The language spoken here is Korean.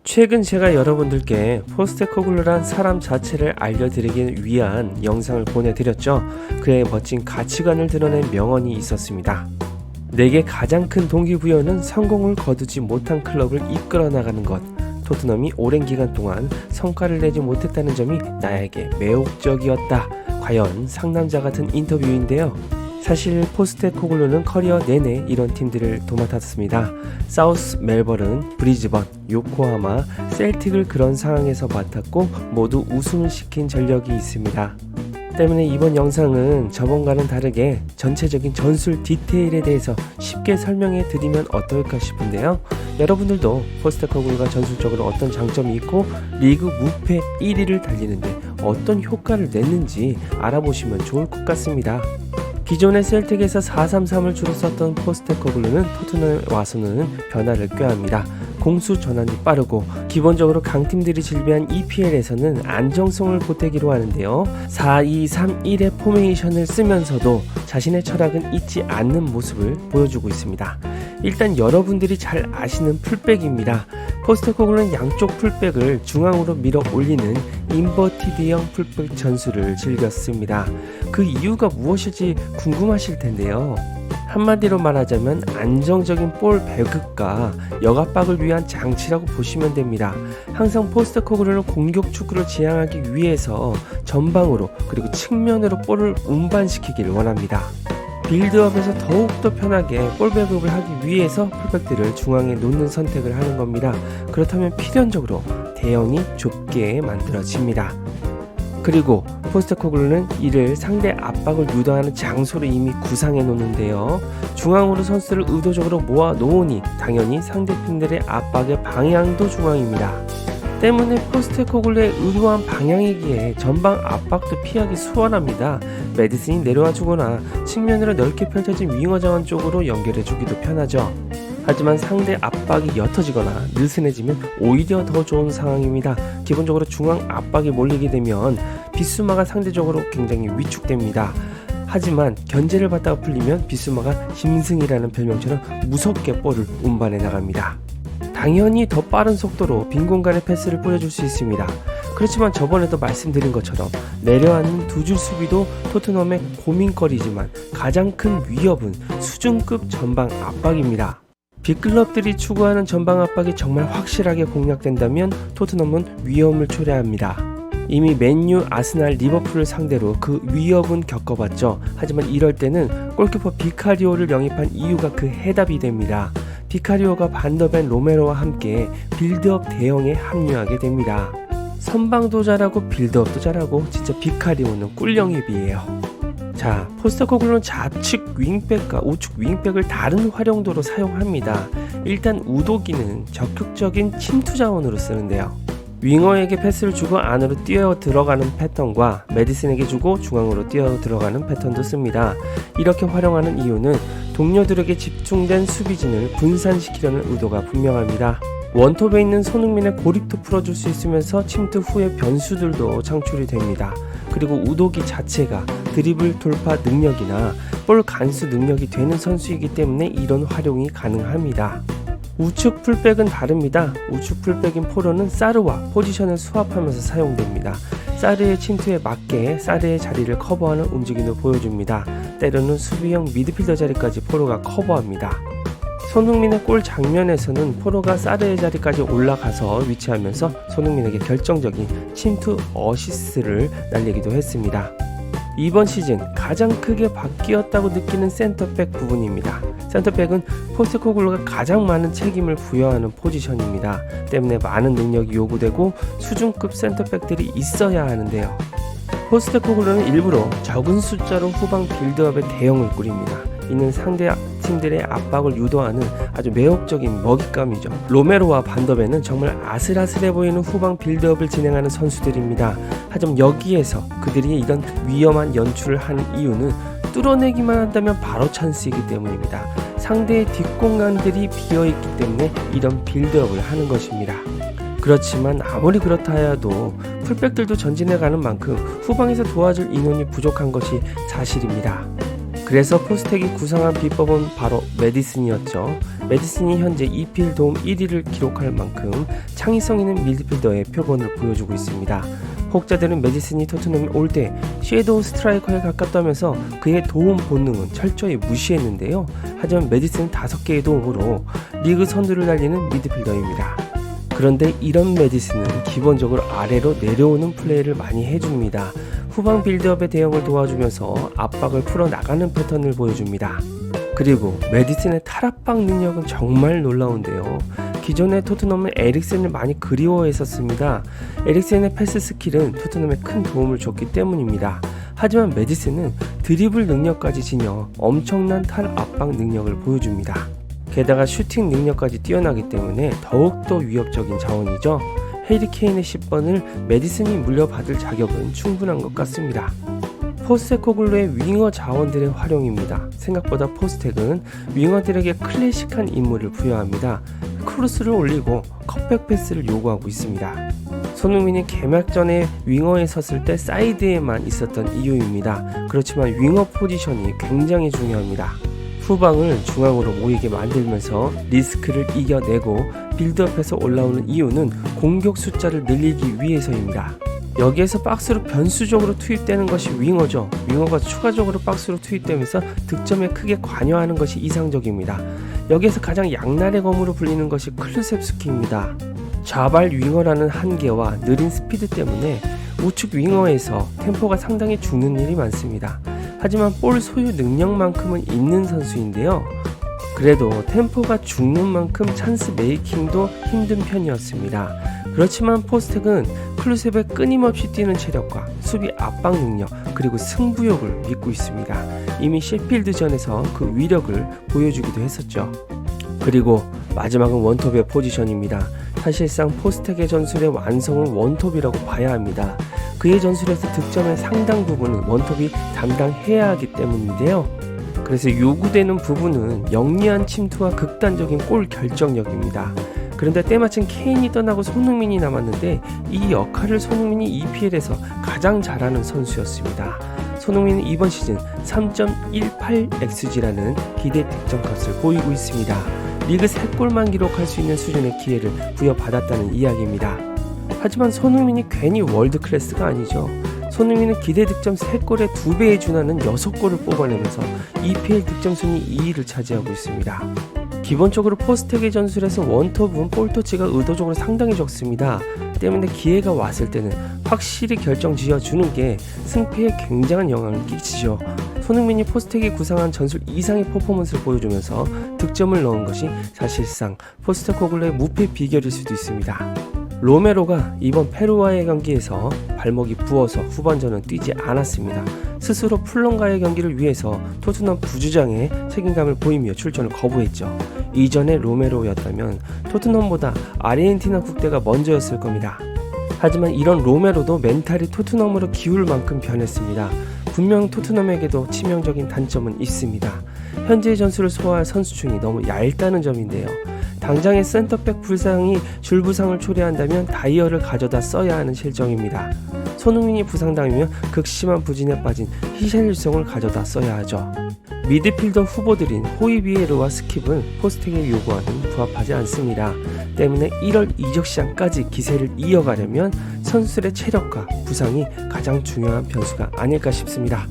최근 제가 여러분들께 포스테코글루란 사람 자체를 알려드리기 위한 영상을 보내드렸죠. 그의 멋진 가치관을 드러낸 명언이 있었습니다. 내게 가장 큰 동기부여는 성공을 거두지 못한 클럽을 이끌어 나가는 것. 토트넘이 오랜 기간 동안 성과를 내지 못했다는 점이 나에게 매혹적이었다. 과연 상남자 같은 인터뷰인데요. 사실 포스테코글루는 커리어 내내 이런 팀들을 도맡았습니다. 사우스 멜버른, 브리즈번, 요코하마, 셀틱을 그런 상황에서 맡았고 모두 우승을 시킨 전력이 있습니다. 때문에 이번 영상은 저번과는 다르게 전체적인 전술 디테일에 대해서 쉽게 설명해 드리면 어떨까 싶은데요. 여러분들도 포스테코글루가 전술적으로 어떤 장점이 있고 리그 무패 1위를 달리는데 어떤 효과를 냈는지 알아보시면 좋을 것 같습니다. 기존의 셀틱에서 4-3-3을 주로 썼던 포스테코글루는 토트넘에 와서는 변화를 꾀합니다. 공수 전환이 빠르고 기본적으로 강팀들이 질비한 EPL에서는 안정성을 보태기로 하는데요. 4-2-3-1의 포메이션을 쓰면서도 자신의 철학은 잊지 않는 모습을 보여주고 있습니다. 일단 여러분들이 잘 아시는 풀백입니다. 포스테코글루는 양쪽 풀백을 중앙으로 밀어 올리는 인버티드형 풀백 전술을 즐겼습니다. 그 이유가 무엇일지 궁금하실 텐데요. 한마디로 말하자면 안정적인 볼 배급과 역압박을 위한 장치라고 보시면 됩니다. 항상 포스테코글루는 공격 축구를 지향하기 위해서 전방으로 그리고 측면으로 볼을 운반시키기를 원합니다. 빌드업에서 더욱더 편하게 볼 배급을 하기 위해서 풀백들을 중앙에 놓는 선택을 하는 겁니다. 그렇다면 필연적으로 대형이 좁게 만들어집니다. 그리고 포스테코글루는 이를 상대 압박을 유도하는 장소를 이미 구상해 놓는데요. 중앙으로 선수를 의도적으로 모아 놓으니 당연히 상대팀들의 압박의 방향도 중앙입니다. 때문에 포스테코글루의 의도한 방향이기에 전방 압박도 피하기 수월합니다. 메디슨이 내려와 주거나 측면으로 넓게 펼쳐진 윙어 자원 쪽으로 연결해 주기도 편하죠. 하지만 상대 압박이 옅어지거나 느슨해지면 오히려 더 좋은 상황입니다. 기본적으로 중앙 압박이 몰리게 되면 비수마가 상대적으로 굉장히 위축됩니다. 하지만 견제를 받다가 풀리면 비수마가 짐승이라는 별명처럼 무섭게 볼을 운반해 나갑니다. 당연히 더 빠른 속도로 빈 공간에 패스를 뿌려줄 수 있습니다. 그렇지만 저번에도 말씀드린 것처럼 내려앉는 두 줄 수비도 토트넘의 고민거리지만 가장 큰 위협은 수준급 전방 압박입니다. 빅클럽들이 추구하는 전방 압박이 정말 확실하게 공략된다면 토트넘은 위험을 초래합니다. 이미 맨유, 아스날, 리버풀을 상대로 그 위협은 겪어봤죠. 하지만 이럴 때는 골키퍼 비카리오를 영입한 이유가 그 해답이 됩니다. 비카리오가 반더벤, 로메로와 함께 빌드업 대형에 합류하게 됩니다. 선방도 잘하고 빌드업도 잘하고 진짜 비카리오는 꿀영입이에요. 자, 포스테코글루는 좌측 윙백과 우측 윙백을 다른 활용도로 사용합니다. 일단 우도기는 적극적인 침투 자원으로 쓰는데요. 윙어에게 패스를 주고 안으로 뛰어 들어가는 패턴과 메디슨에게 주고 중앙으로 뛰어 들어가는 패턴도 씁니다. 이렇게 활용하는 이유는 동료들에게 집중된 수비진을 분산시키려는 의도가 분명합니다. 원톱에 있는 손흥민의 고립도 풀어줄 수 있으면서 침투 후의 변수들도 창출이 됩니다. 그리고 우도기 자체가 드리블 돌파 능력이나 볼 간수 능력이 되는 선수이기 때문에 이런 활용이 가능합니다. 우측 풀백은 다릅니다. 우측 풀백인 포로는 사르와 포지션을 수합하면서 사용됩니다. 사르의 침투에 맞게 사르의 자리를 커버하는 움직임을 보여줍니다. 때로는 수비형 미드필더 자리까지 포로가 커버합니다. 손흥민의 골 장면에서는 포로가 사르의 자리까지 올라가서 위치하면서 손흥민에게 결정적인 침투 어시스트를 날리기도 했습니다. 이번 시즌 가장 크게 바뀌었다고 느끼는 센터백 부분입니다. 센터백은 포스테코글루가 가장 많은 책임을 부여하는 포지션입니다. 때문에 많은 능력이 요구되고 수준급 센터백들이 있어야 하는데요. 포스테코글루는 일부러 적은 숫자로 후방 빌드업의 대형을 꾸립니다. 이는 상대 팀들의 압박을 유도하는 아주 매혹적인 먹잇감이죠. 로메로와 반더벤은 정말 아슬아슬해 보이는 후방 빌드업을 진행하는 선수들입니다. 하지만 여기에서 그들이 이런 위험한 연출을 하는 이유는 뚫어내기만 한다면 바로 찬스이기 때문입니다. 상대의 뒷공간들이 비어있기 때문에 이런 빌드업을 하는 것입니다. 그렇지만 아무리 그렇다 하여도 풀백들도 전진해가는 만큼 후방에서 도와줄 인원이 부족한 것이 사실입니다. 그래서 포스텍이 구상한 비법은 바로 메디슨이었죠. 메디슨이 현재 EPL 도움 1위를 기록할 만큼 창의성 있는 미드필더의 표본을 보여주고 있습니다. 혹자들은 메디슨이 토트넘에 올 때 섀도우 스트라이커에 가깝다면서 그의 도움 본능은 철저히 무시했는데요. 하지만 메디슨은 5개의 도움으로 리그 선두를 달리는 미드필더입니다. 그런데 이런 메디슨은 기본적으로 아래로 내려오는 플레이를 많이 해줍니다. 후방 빌드업의 대응을 도와주면서 압박을 풀어나가는 패턴을 보여줍니다. 그리고 메디슨의 탈압박 능력은 정말 놀라운데요. 기존의 토트넘은 에릭센을 많이 그리워했었습니다. 에릭센의 패스 스킬은 토트넘에 큰 도움을 줬기 때문입니다. 하지만 메디슨은 드리블 능력까지 지녀 엄청난 탈압박 능력을 보여줍니다. 게다가 슈팅 능력까지 뛰어나기 때문에 더욱더 위협적인 자원이죠. 해리 케인의 10번을 메디슨이 물려받을 자격은 충분한 것 같습니다. 포스테코글루의 윙어 자원들의 활용입니다. 생각보다 포스텍은 윙어들에게 클래식한 임무를 부여합니다. 크로스를 올리고 컵백 패스를 요구하고 있습니다. 손흥민이 개막 전에 윙어에 섰을 때 사이드에만 있었던 이유입니다. 그렇지만 윙어 포지션이 굉장히 중요합니다. 후방을 중앙으로 모이게 만들면서 리스크를 이겨내고 빌드업에서 올라오는 이유는 공격 숫자를 늘리기 위해서입니다. 여기에서 박스로 변수적으로 투입되는 것이 윙어죠. 윙어가 추가적으로 박스로 투입되면서 득점에 크게 관여하는 것이 이상적입니다. 여기에서 가장 양날의 검으로 불리는 것이 클루셉스키입니다. 좌발 윙어라는 한계와 느린 스피드 때문에 우측 윙어에서 템포가 상당히 죽는 일이 많습니다. 하지만 볼 소유 능력만큼은 있는 선수인데요. 그래도 템포가 죽는 만큼 찬스 메이킹도 힘든 편이었습니다. 그렇지만 포스텍은 클루셉의 끊임없이 뛰는 체력과 수비 압박 능력 그리고 승부욕을 믿고 있습니다. 이미 셰필드전에서 그 위력을 보여주기도 했었죠. 그리고 마지막은 원톱의 포지션입니다. 사실상 포스텍의 전술의 완성은 원톱이라고 봐야 합니다. 그의 전술에서 득점의 상당 부분은 원톱이 담당해야 하기 때문인데요. 그래서 요구되는 부분은 영리한 침투와 극단적인 골 결정력입니다. 그런데 때마침 케인이 떠나고 손흥민이 남았는데 이 역할을 손흥민이 EPL에서 가장 잘하는 선수였습니다. 손흥민은 이번 시즌 3.18xg라는 기대 득점값을 보이고 있습니다. 리그 3골만 기록할 수 있는 수준의 기회를 부여받았다는 이야기입니다. 하지만 손흥민이 괜히 월드 클래스가 아니죠. 손흥민은 기대 득점 3골에 2배에 준하는 6골을 뽑아내면서 EPL 득점 순위 2위를 차지하고 있습니다. 기본적으로 포스텍의 전술에서 원톱은 볼터치가 의도적으로 상당히 적습니다. 때문에 기회가 왔을 때는 확실히 결정 지어주는 게 승패에 굉장한 영향을 끼치죠. 손흥민이 포스텍이 구상한 전술 이상의 퍼포먼스를 보여주면서 득점을 넣은 것이 사실상 포스테코글루의 무패 비결일 수도 있습니다. 로메로가 이번 페루와의 경기에서 발목이 부어서 후반전은 뛰지 않았습니다. 스스로 풀런과의 경기를 위해서 토트넘 부주장의 책임감을 보이며 출전을 거부했죠. 이전에 로메로였다면 토트넘보다 아르헨티나 국대가 먼저였을 겁니다. 하지만 이런 로메로도 멘탈이 토트넘으로 기울 만큼 변했습니다. 분명 토트넘에게도 치명적인 단점은 있습니다. 현재의 전술을 소화할 선수층이 너무 얇다는 점인데요. 당장의 센터백 부상이 줄 부상을 초래한다면 다이어를 가져다 써야 하는 실정입니다. 손흥민이 부상당하면 극심한 부진에 빠진 히샬리송을 가져다 써야 하죠. 미드필더 후보들인 호이비에르와 스킵은 포스텍의 요구와는 부합하지 않습니다. 때문에 1월 이적 시장까지 기세를 이어가려면 선수들의 체력과 부상이 가장 중요한 변수가 아닐까 싶습니다.